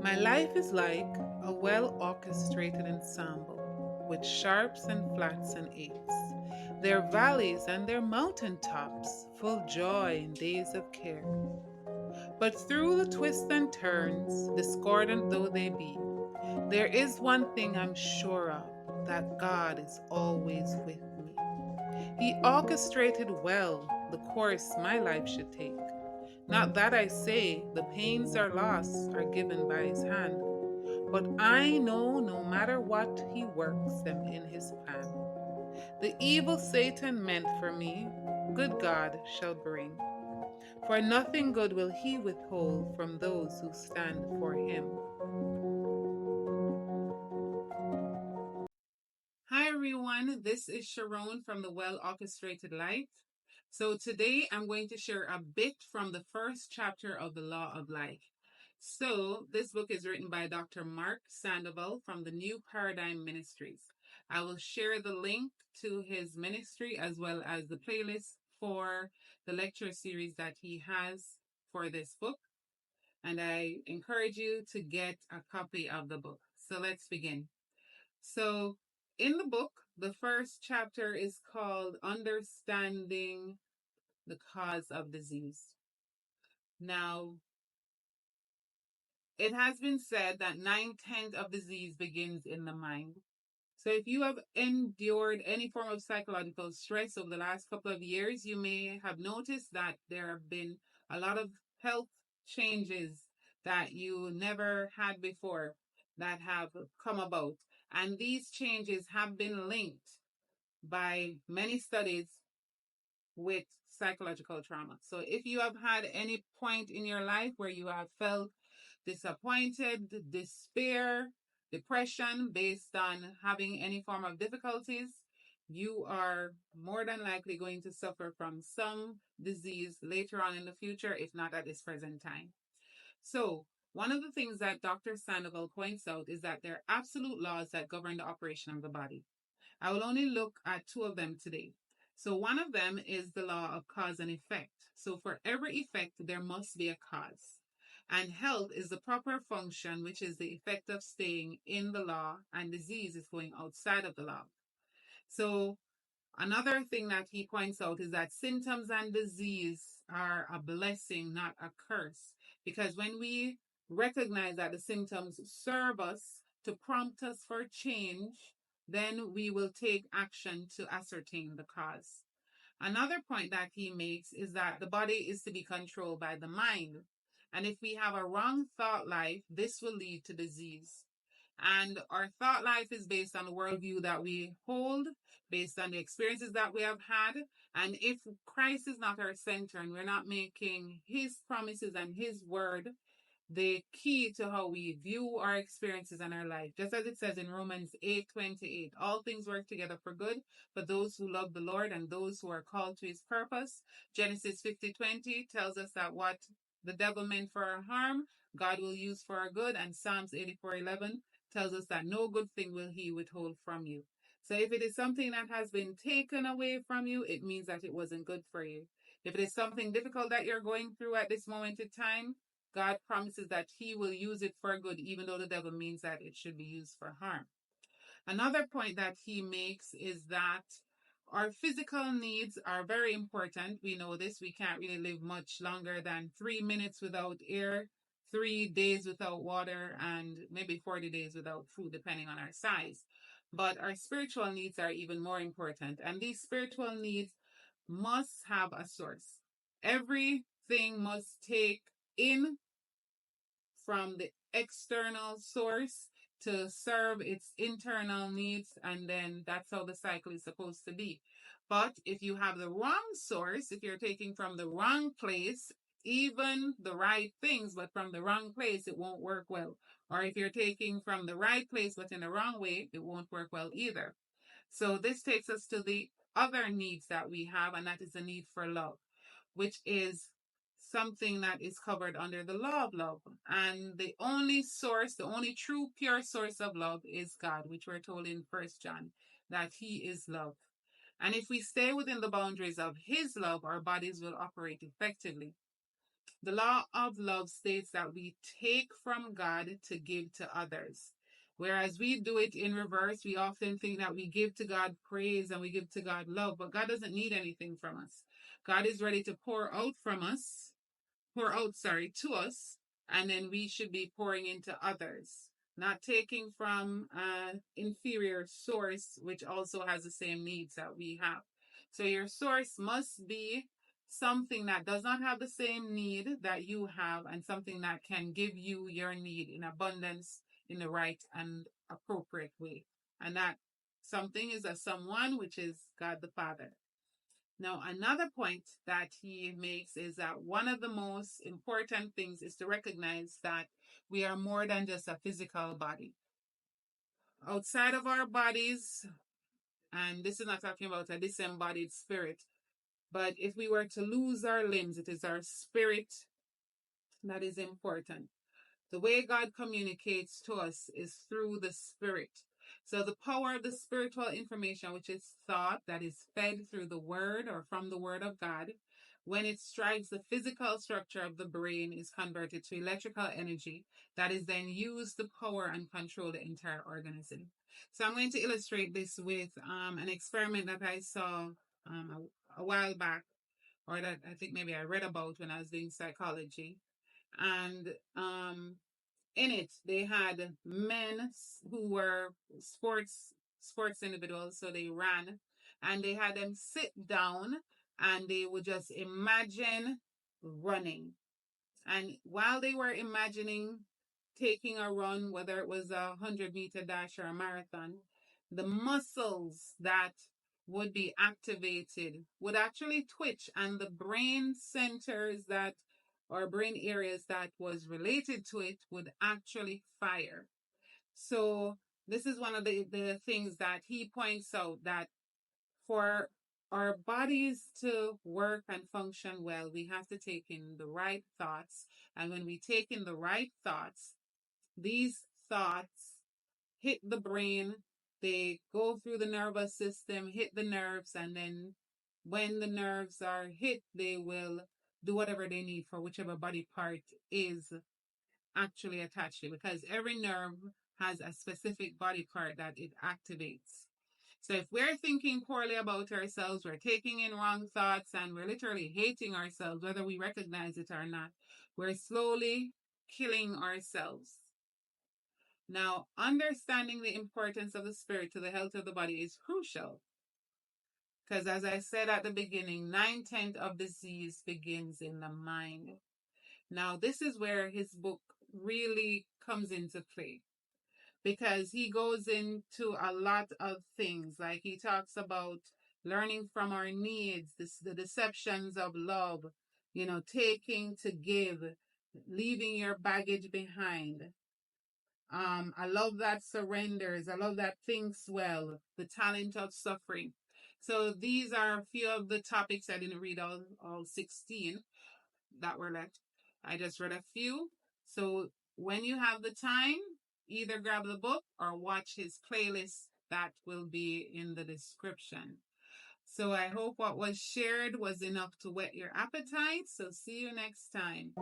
My life is like a well orchestrated ensemble with sharps and flats and eights, their valleys and their mountain tops, full joy in days of care. But through the twists and turns, discordant though they be, there is one thing I'm sure of, that God is always with me. He orchestrated well the course my life should take. Not that I say the pains or loss are given by his hand, but I know no matter what he works them in his plan. The evil Satan meant for me, good God shall bring. For nothing good will he withhold from those who stand for him. Hi everyone, this is Sharon from the Well Orchestrated Life. So today I'm going to share a bit from the first chapter of the Law of Life. So this book is written by Dr. Mark Sandoval from the New Paradigm Ministries. I will share the link to his ministry as well as the playlist for the lecture series that he has for this book. And I encourage you to get a copy of the book. So let's begin. So, in the book, the first chapter is called Understanding the Cause of Disease. Now, it has been said that 9/10 of disease begins in the mind. So, if you have endured any form of psychological stress over the last couple of years, you may have noticed that there have been a lot of health changes that you never had before that have come about. And these changes have been linked by many studies with psychological trauma. So if you have had any point in your life where you have felt disappointed, despair, depression based on having any form of difficulties, you are more than likely going to suffer from some disease later on in the future, if not at this present time. So, one of the things that Dr. Sandoval points out is that there are absolute laws that govern the operation of the body. I will only look at two of them today. So, one of them is the law of cause and effect. So, for every effect, there must be a cause. And health is the proper function, which is the effect of staying in the law, and disease is going outside of the law. So, another thing that he points out is that symptoms and disease are a blessing, not a curse. Because when we recognize that the symptoms serve us to prompt us for change, then we will take action to ascertain the cause. Another point that he makes is that the body is to be controlled by the mind. And if we have a wrong thought life, this will lead to disease. And our thought life is based on the worldview that we hold, based on the experiences that we have had. And if Christ is not our center and we're not making his promises and his word the key to how we view our experiences and our life, just as it says in Romans 8:28, all things work together for good for those who love the Lord and those who are called to his purpose. Genesis 50:20 tells us that what the devil meant for our harm, God will use for our good. And Psalms 84:11 tells us that no good thing will he withhold from you. So if it is something that has been taken away from you, it means that it wasn't good for you. If it is something difficult that you're going through at this moment in time, God promises that he will use it for good, even though the devil means that it should be used for harm. Another point that he makes is that our physical needs are very important. We know this. We can't really live much longer than 3 minutes without air, 3 days without water, and maybe 40 days without food, depending on our size. But our spiritual needs are even more important. And these spiritual needs must have a source. Everything must take in from the external source to serve its internal needs, and then that's how the cycle is supposed to be. But if you have the wrong source, if you're taking from the wrong place, even the right things, but from the wrong place, it won't work well. Or if you're taking from the right place, but in the wrong way, it won't work well either. So this takes us to the other needs that we have, and that is the need for love, which is something that is covered under the law of love. And the only source, the only true pure source of love is God, which we're told in First John, that he is love. And if we stay within the boundaries of his love, our bodies will operate effectively. The law of love states that we take from God to give to others. Whereas we do it in reverse, we often think that we give to God praise and we give to God love, but God doesn't need anything from us. God is ready to pour out, to us, and then we should be pouring into others, not taking from an inferior source, which also has the same needs that we have. So your source must be something that does not have the same need that you have, and something that can give you your need in abundance in the right and appropriate way. And that something is a someone, which is God the Father. Now, another point that he makes is that one of the most important things is to recognize that we are more than just a physical body. Outside of our bodies, and this is not talking about a disembodied spirit, but if we were to lose our limbs, it is our spirit that is important. The way God communicates to us is through the Spirit. So the power of the spiritual information, which is thought that is fed through the Word or from the Word of God, when it strikes the physical structure of the brain, is converted to electrical energy that is then used to power and control the entire organism. So I'm going to illustrate this with an experiment that I saw a while back, or that I think maybe I read about when I was doing psychology. And in it they had men who were sports individuals, so they ran, and they had them sit down and they would just imagine running. And while they were imagining taking a run, whether it was a 100-meter dash or a marathon, the muscles that would be activated would actually twitch, and the brain centers that or brain areas that was related to it would actually fire. So this is one of the things that he points out, that for our bodies to work and function well, we have to take in the right thoughts. And when we take in the right thoughts, these thoughts hit the brain, they go through the nervous system, hit the nerves, and then when the nerves are hit, they will do whatever they need for whichever body part is actually attached to it, because every nerve has a specific body part that it activates. So if we're thinking poorly about ourselves, we're taking in wrong thoughts, and we're literally hating ourselves, whether we recognize it or not, we're slowly killing ourselves. Now, understanding the importance of the spirit to the health of the body is crucial, because as I said at the beginning, 9/10 of disease begins in the mind. Now, this is where his book really comes into play, because he goes into a lot of things. Like he talks about learning from our needs, the deceptions of love, taking to give, leaving your baggage behind. I love that surrenders. I love that thinks well, the talent of suffering. So these are a few of the topics. I didn't read all 16 that were left. I just read a few. So when you have the time, either grab the book or watch his playlist that will be in the description. So I hope what was shared was enough to whet your appetite. So see you next time.